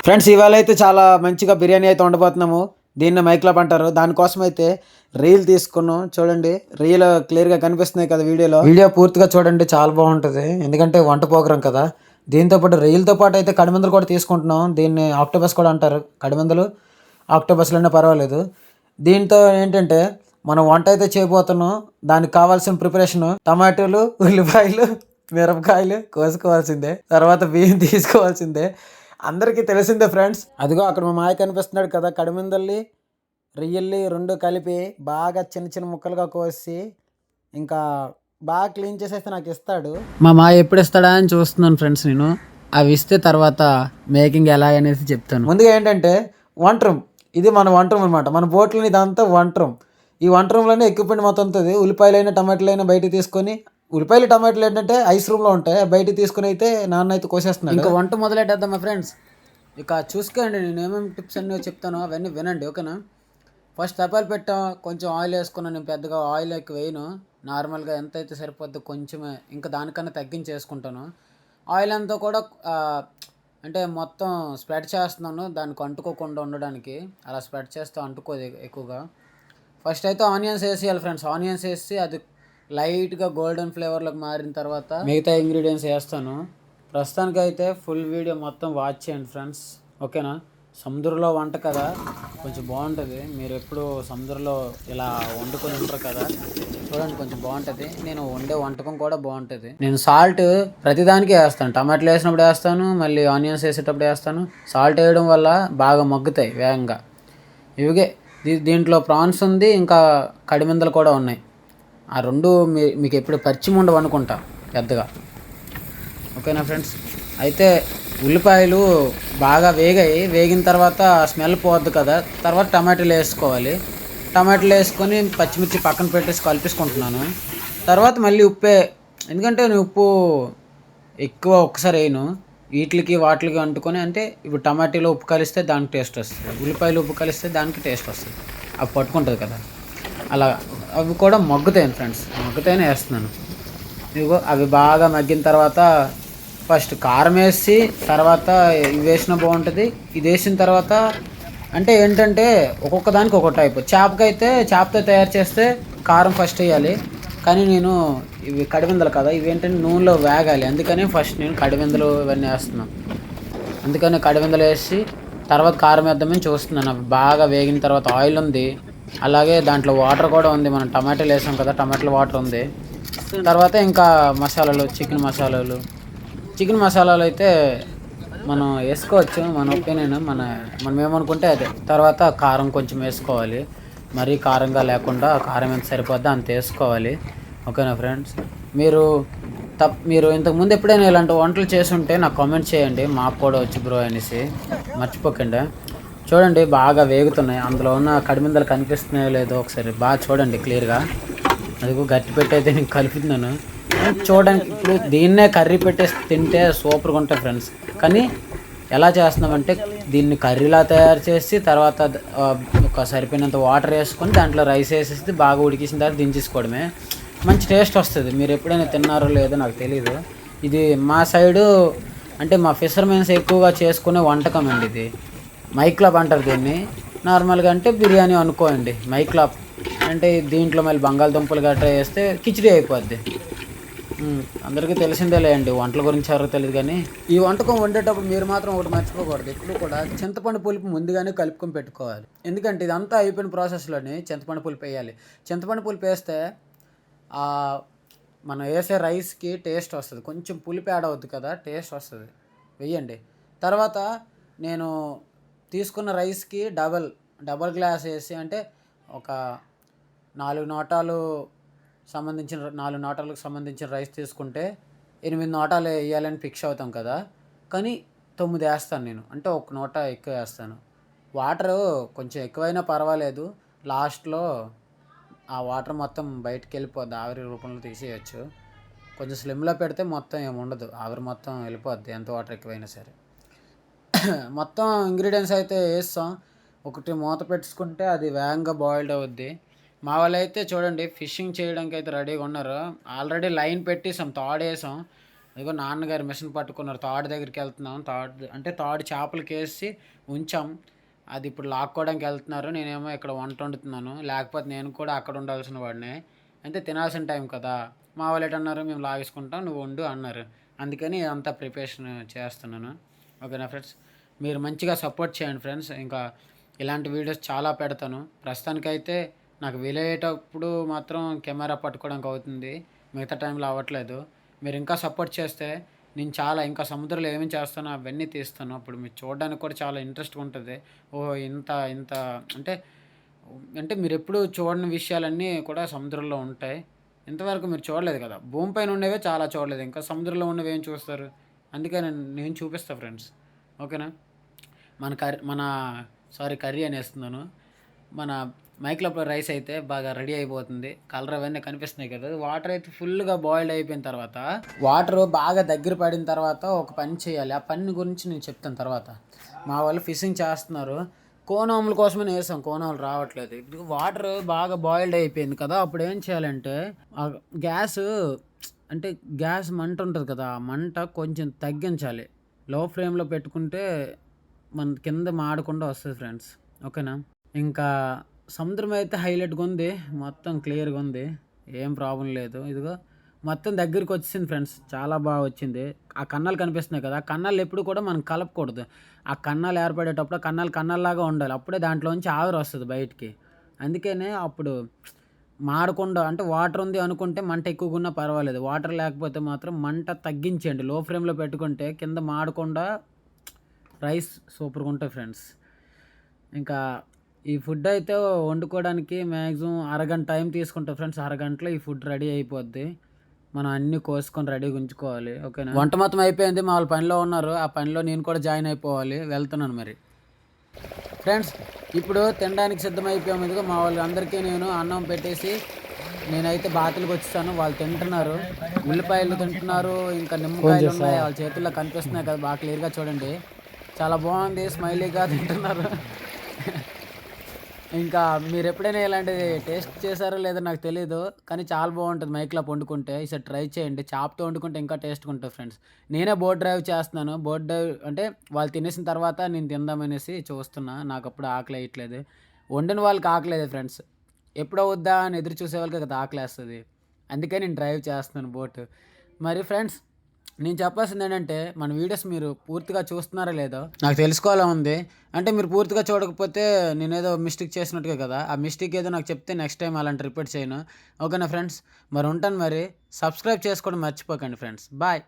Friends ఇవాళ అయితే చాలా మంచిగా బిర్యానీ అయితే వండబోతున్నాము. దీన్ని మైక్లాబ్ అంటారు. దానికోసం అయితే రీల్ తీసుకున్నాం. చూడండి, రీల్ క్లియర్గా కనిపిస్తున్నాయి కదా వీడియోలో. వీడియో పూర్తిగా చూడండి, చాలా బాగుంటుంది. ఎందుకంటే వంట ప్రోగ్రాం కదా. దీంతో పాటు రీల్తో పాటు అయితే కడిమందులు కూడా తీసుకుంటున్నాం. దీన్ని ఆక్టోబస్ కూడా అంటారు. కడిమందులు ఆక్టోబస్లోనే పర్వాలేదు. దీంతో ఏంటంటే మనం వంట అయితే చేయబోతున్నాం. దానికి కావాల్సిన ప్రిపరేషన్ టమాటోలు, ఉల్లిపాయలు, మిరపకాయలు కోసుకోవాల్సిందే. తర్వాత బియ్యం తీసుకోవాల్సిందే. అందరికీ తెలిసిందే ఫ్రెండ్స్. అదిగో అక్కడ మా మాయ కనిపిస్తున్నాడు కదా, కడిమిందల్ని రొయ్యల్ని రెండు కలిపి బాగా చిన్న చిన్న ముక్కలుగా కోసి ఇంకా బాగా క్లీన్ చేసేస్తే నాకు ఇస్తాడు. మా మాయ ఎప్పుడు ఇస్తాడా అని చూస్తున్నాను ఫ్రెండ్స్. నేను అవి ఇస్తే తర్వాత మేకింగ్ ఎలా అనేసి చెప్తాను. ముందుగా ఏంటంటే వంట రూమ్, ఇది మన వంట రూమ్ అనమాట. మన బోట్లని ఇదంతా వంట రూమ్. ఈ వంట రూమ్లోనే ఎక్విప్మెంట్ మొత్తం ఉంటుంది. ఉల్లిపాయలైనా టమాటాలైనా బయటకు తీసుకొని, ఉల్లిపాయలు టమాటాలు ఏంటంటే ఐస్ రూమ్లో ఉంటాయి, బయటకు తీసుకుని అయితే నాన్న అయితే కోసేస్తున్నాడు. ఇంకా వంట మొదలెట్టేద్దాం మా ఫ్రెండ్స్. ఇక చూసుకోండి, నేను ఏమేమి టిప్స్ అన్నీ చెప్తానో అవన్నీ వినండి, ఓకేనా. ఫస్ట్ తపాలు పెట్టాం, కొంచెం ఆయిల్ వేసుకున్నాను. నేను పెద్దగా ఆయిల్ ఎక్కువ వేయను, నార్మల్గా ఎంత అయితే సరిపోద్దో కొంచెమే, ఇంకా దానికన్నా తగ్గించేసుకుంటాను. ఆయిల్ అంతా కూడా అంటే మొత్తం స్ప్రెడ్ చేస్తున్నాను, దానికి అంటుకోకుండా ఉండడానికి. అలా స్ప్రెడ్ చేస్తే అంటుకోదు ఎక్కువగా. ఫస్ట్ అయితే ఆనియన్స్ వేసేయాలి ఫ్రెండ్స్. ఆనియన్స్ వేసి అది లైట్గా గోల్డెన్ ఫ్లేవర్లోకి మారిన తర్వాత మిగతా ఇంగ్రీడియంట్స్ వేస్తాను. ప్రస్తుతానికి అయితే ఫుల్ వీడియో మొత్తం వాచ్ చేయండి ఫ్రెండ్స్, ఓకేనా. సముద్రంలో వంట కదా, కొంచెం బాగుంటుంది. మీరు ఎప్పుడు సముద్రంలో ఇలా వండుకొని ఉంటారు కదా, చూడండి కొంచెం బాగుంటుంది. నేను వండే వంటకం కూడా బాగుంటుంది. నేను సాల్ట్ ప్రతిదానికి వేస్తాను. టమాటాలు వేసినప్పుడు వేస్తాను, మళ్ళీ ఆనియన్స్ వేసేటప్పుడు వేస్తాను. సాల్ట్ వేయడం వల్ల బాగా మగ్గుతాయి వేగంగా. ఇవిగే దీంట్లో ప్రాన్స్ ఉంది, ఇంకా కడిమిందలు కూడా ఉన్నాయి. ఆ రెండు మీకు ఎప్పుడు పరిచయం ఉండవు అనుకుంటా పెద్దగా, ఓకేనా ఫ్రెండ్స్. అయితే ఉల్లిపాయలు బాగా వేగిన తర్వాత స్మెల్ పోద్ది కదా, తర్వాత టమాటాలు వేసుకోవాలి. టమాటాలు వేసుకొని పచ్చిమిర్చి పక్కన పెట్టేసి కలిపేసుకుంటున్నాను. తర్వాత మళ్ళీ ఉప్పే, ఎందుకంటే నేను ఉప్పు ఎక్కువ ఒక్కసారి వేయను, వీటికి వాటికి అంటుకొని. అంటే ఇప్పుడు టమాటాలో ఉప్పు కలిస్తే దానికి టేస్ట్ వస్తుంది, ఉల్లిపాయలు ఉప్పు కలిస్తే దానికి టేస్ట్ వస్తుంది, అవి పట్టుకుంటుంది కదా. అలా అవి కూడా మగ్గుతాయి ఫ్రెండ్స్, మగ్గుతాయనే వేస్తున్నాను. ఇదిగో అవి బాగా మగ్గిన తర్వాత ఫస్ట్ కారం వేసి తర్వాత ఇవి వేసినా బాగుంటుంది. ఇది వేసిన తర్వాత అంటే ఏంటంటే ఒక్కొక్క దానికి ఒక్కొక్క టైప్. చేపకైతే చేపతో తయారు చేస్తే కారం ఫస్ట్ వేయాలి, కానీ నేను ఇవి కడివిందలు కదా, ఇవి ఏంటంటే నూనెలో వేగాలి, అందుకని ఫస్ట్ నేను కడివిందలు ఇవన్నీ వేస్తున్నాను. అందుకని కడివిందలు వేసి తర్వాత కారం వేద్దామని చూస్తున్నాను. అవి బాగా వేగిన తర్వాత ఆయిల్ ఉంది, అలాగే దాంట్లో వాటర్ కూడా ఉంది. మనం టమాటాలు వేసాం కదా, టమాటాలు వాటర్ ఉంది. తర్వాత ఇంకా మసాలాలు, చికెన్ మసాలాలు అయితే మనం వేసుకోవచ్చు, మన ఒపీనియన్. మనం ఏమనుకుంటే అదే. తర్వాత కారం కొంచెం వేసుకోవాలి, మరీ కారంగా లేకుండా, కారం ఎంత సరిపోద్దో అంత వేసుకోవాలి, ఓకేనా ఫ్రెండ్స్. మీరు ఇంతకుముందు ఎప్పుడైనా ఇలాంటి వంటలు చేసి ఉంటే నాకు కామెంట్ చేయండి, మాకు కూడా వచ్చి బ్రో అనేసి మర్చిపోకండి. చూడండి బాగా వేగుతున్నాయి, అందులో ఉన్న కడిమిందలు కనిపిస్తున్నాయో లేదో ఒకసారి బాగా చూడండి క్లియర్గా. అదిగో గట్టి పెట్టి అయితే నేను కలుపుతున్నాను. చూడడానికి ఇప్పుడు దీన్నే కర్రీ పెట్టేసి తింటే సూపర్గా ఉంటాయి ఫ్రెండ్స్. కానీ ఎలా చేస్తున్నామంటే దీన్ని కర్రీలా తయారు చేసి తర్వాత ఒక సరిపోయినంత వాటర్ వేసుకొని దాంట్లో రైస్ వేసేసి బాగా ఉడికేసిన తర్వాత దించేసుకోవడమే. మంచి టేస్ట్ వస్తుంది. మీరు ఎప్పుడైనా తిన్నారో లేదో నాకు తెలీదు. ఇది మా సైడు అంటే మా ఫిషర్మెన్స్ ఎక్కువగా చేసుకునే వంటకం అండి ఇది. మైక్లాబ్ అంటారు దీన్ని. నార్మల్గా అంటే బిర్యానీ అనుకోండి. మైక్లాబ్ అంటే దీంట్లో మళ్ళీ బంగాళదుంపలు గట్రా వేస్తే కిచిడి అయిపోద్ది. అందరికీ తెలిసిందేలే అండి, వంటల గురించి ఎవరో తెలియదు. కానీ ఈ వంటకం వండేటప్పుడు మీరు మాత్రం ఒకటి మర్చిపోకూడదు, ఎప్పుడు కూడా చింతపండు పులుపు ముందుగానే కలుపుకొని పెట్టుకోవాలి. ఎందుకంటే ఇదంతా అయిపోయిన ప్రాసెస్లోనే చింతపండు పులుపు వేయాలి. చింతపండు పులుపు వేస్తే మనం వేసే రైస్కి టేస్ట్ వస్తుంది, కొంచెం పులుపు యాడ్ అవుద్ది కదా, టేస్ట్ వస్తుంది. వెయ్యండి. తర్వాత నేను తీసుకున్న రైస్కి డబల్ గ్లాస్ వేసి, అంటే ఒక 4 నోటాలకు సంబంధించిన రైస్ తీసుకుంటే 8 నోటాలు వేయాలని ఫిక్స్ అవుతాం కదా, కానీ 9 వేస్తాను నేను. అంటే 1 నోట ఎక్కువ వేస్తాను. వాటరు కొంచెం ఎక్కువైనా పర్వాలేదు, లాస్ట్లో ఆ వాటర్ మొత్తం బయటికి వెళ్ళిపోద్ది, ఆవిరి రూపంలో తీసేయచ్చు. కొంచెం స్లిమ్లో పెడితే మొత్తం ఏముండదు, ఆవిరి మొత్తం వెళ్ళిపోద్ది ఎంత వాటర్ ఎక్కువైనా సరే. మొత్తం ఇంగ్రీడియంట్స్ అయితే వేస్తాం, ఒకటి మూత పెట్టుకుంటే అది వేగంగా బాయిల్డ్ అవుద్ది. మా వాళ్ళు అయితే చూడండి ఫిషింగ్ చేయడానికి అయితే రెడీగా ఉన్నారు. ఆల్రెడీ లైన్ పెట్టేసాం, తాడేసాం. ఇదిగో నాన్నగారు మిషన్ పట్టుకున్నారు. తాడు దగ్గరికి వెళ్తున్నాం. తాడు చేపలకేసి ఉంచాం. అది ఇప్పుడు లాక్కోవడానికి వెళ్తున్నారు. నేనేమో ఇక్కడ వంట వండుతున్నాను. లేకపోతే నేను కూడా అక్కడ ఉండాల్సిన వాడినే. అంటే తినాల్సిన టైం కదా! మా వాళ్ళు ఏటన్నారు, మేము లాగేసుకుంటాం, నువ్వు వండు అన్నారు. అందుకని అంతా ప్రిపరేషన్ చేస్తున్నాను. ఓకేనా ఫ్రెండ్స్, మీరు మంచిగా సపోర్ట్ చేయండి ఫ్రెండ్స్. ఇంకా ఇలాంటి వీడియోస్ చాలా పెడతాను. ప్రస్తుతానికైతే నాకు వీలయ్యేటప్పుడు మాత్రం కెమెరా పట్టుకోవడానికి అవుతుంది, మిగతా టైంలో అవ్వట్లేదు. మీరు ఇంకా సపోర్ట్ చేస్తే నేను చాలా ఇంకా సముద్రంలో ఏమేమి చేస్తానో అవన్నీ తీస్తాను. అప్పుడు మీరు చూడడానికి కూడా చాలా ఇంట్రెస్ట్గా ఉంటుంది. ఓహో, ఇంత ఇంత అంటే అంటే మీరు ఎప్పుడు చూడని విషయాలన్నీ కూడా సముద్రంలో ఉంటాయి. ఇంతవరకు మీరు చూడలేదు కదా, భూమిపైన ఉండేవే చాలా చూడలేదు, ఇంకా సముద్రంలో ఉన్నవి ఏం చూస్తారు. అందుకే నేను చూపిస్తాను ఫ్రెండ్స్. ఓకేనా. కర్రీ అనేస్తున్నాను. మన మైక్లో రైస్ అయితే బాగా రెడీ అయిపోతుంది. కలర్ అవన్నీ కనిపిస్తున్నాయి కదా. వాటర్ అయితే ఫుల్గా బాయిల్డ్ అయిపోయిన తర్వాత, వాటర్ బాగా దగ్గర పడిన తర్వాత ఒక పని చేయాలి. ఆ పని గురించి నేను చెప్తాను తర్వాత. మా వాళ్ళు ఫిషింగ్ చేస్తున్నారు. కోనోముల కోసమే వేసాం, కోనోములు రావట్లేదు. ఇప్పుడు వాటర్ బాగా బాయిల్డ్ అయిపోయింది కదా. అప్పుడు ఏం చేయాలంటే గ్యాస్ గ్యాస్ మంట ఉంటుంది కదా, ఆ మంట కొంచెం తగ్గించాలి. లో ఫ్లేమ్లో పెట్టుకుంటే మన కింద మాడకుండా వస్తుంది ఫ్రెండ్స్. ఓకేనా. ఇంకా సముద్రం అయితే హైలైట్గా ఉంది, మొత్తం క్లియర్గా ఉంది, ఏం ప్రాబ్లం లేదు. ఇదిగో మొత్తం దగ్గరికి వచ్చింది ఫ్రెండ్స్, చాలా బాగా వచ్చింది. ఆ కన్నాలు కనిపిస్తున్నాయి కదా, ఆ కన్నాలు ఎప్పుడు కూడా మనం కలపకూడదు. ఆ కన్నాలు ఏర్పడేటప్పుడు కన్నాల్లాగా ఉండాలి. అప్పుడే దాంట్లోంచి ఆవిరి వస్తుంది బయటికి. అందుకనే అప్పుడు మాడకుండా, వాటర్ ఉంది అనుకుంటే మంట ఎక్కువగా ఉన్నా పర్వాలేదు, వాటర్ లేకపోతే మాత్రం మంట తగ్గించండి. లో ఫ్లేమ్లో పెట్టుకుంటే కింద మాడకుండా రైస్ సూపర్గా ఉంటుంది ఫ్రెండ్స్. ఇంకా ఈ ఫుడ్ అయితే వండుకోవడానికి మ్యాక్సిమం అరగంట టైం తీసుకుంటాం ఫ్రెండ్స్. అరగంటలో ఈ ఫుడ్ రెడీ అయిపోద్ది. మనం అన్నీ కోసుకొని రెడీగా ఉంచుకోవాలి. ఓకేనా. వంట మొత్తం అయిపోయింది, మా వాళ్ళు పనిలో ఉన్నారు. ఆ పనిలో నేను కూడా జాయిన్ అయిపోవాలి, వెళ్తున్నాను మరి. ఫ్రెండ్స్, ఇప్పుడు తినడానికి సిద్ధమైపోయాము. ఇదిగో మా వాళ్ళు అందరికీ నేను అన్నం పెట్టేసి నేనైతే బాతులకు వచ్చేసాను. వాళ్ళు తింటున్నారు, ఉల్లిపాయలు తింటున్నారు, ఇంకా నిమ్మకాయలు ఉన్నాయి వాళ్ళ చేతుల్లో కనిపిస్తున్నాయి కదా, బాగా క్లియర్గా చూడండి. చాలా బాగుంది, స్మైలీగా తింటున్నారు. ఇంకా మీరు ఎప్పుడైనా ఇలాంటిది టేస్ట్ చేశారో లేదో నాకు తెలీదు, కానీ చాలా బాగుంటుంది మైక్లో వండుకుంటే. ఈసారి ట్రై చేయండి. చాప్తో వండుకుంటే ఇంకా టేస్ట్గా ఉంటుంది ఫ్రెండ్స్. నేనే బోట్ డ్రైవ్ చేస్తున్నాను. బోట్ డ్రైవ్ వాళ్ళు తినేసిన తర్వాత నేను తిందామనేసి చూస్తున్నా. నాకు అప్పుడు ఆకలి వేయట్లేదు, వండిన వాళ్ళకి ఆకలేదు ఫ్రెండ్స్. ఎప్పుడో వద్దా అని ఎదురు చూసే వాళ్ళకి కదా ఆకలి వేస్తుంది. అందుకే నేను డ్రైవ్ చేస్తున్నాను బోట్. మరి ఫ్రెండ్స్, నేను చెప్పాల్సింది ఏంటంటే, మన వీడియోస్ మీరు పూర్తిగా చూస్తున్నారా లేదో నాకు తెలుసుకోవాలని ఉంది. మీరు పూర్తిగా చూడకపోతే నేనేదో మిస్టేక్ చేసినట్టుగా కదా. ఆ మిస్టేక్ ఏదో నాకు చెప్తే నెక్స్ట్ టైం అలాంటి రిపీట్ చేయను. ఓకేనా ఫ్రెండ్స్, మరి ఉంటాను. మరి సబ్స్క్రైబ్ చేసుకోవడం మర్చిపోకండి ఫ్రెండ్స్. బాయ్.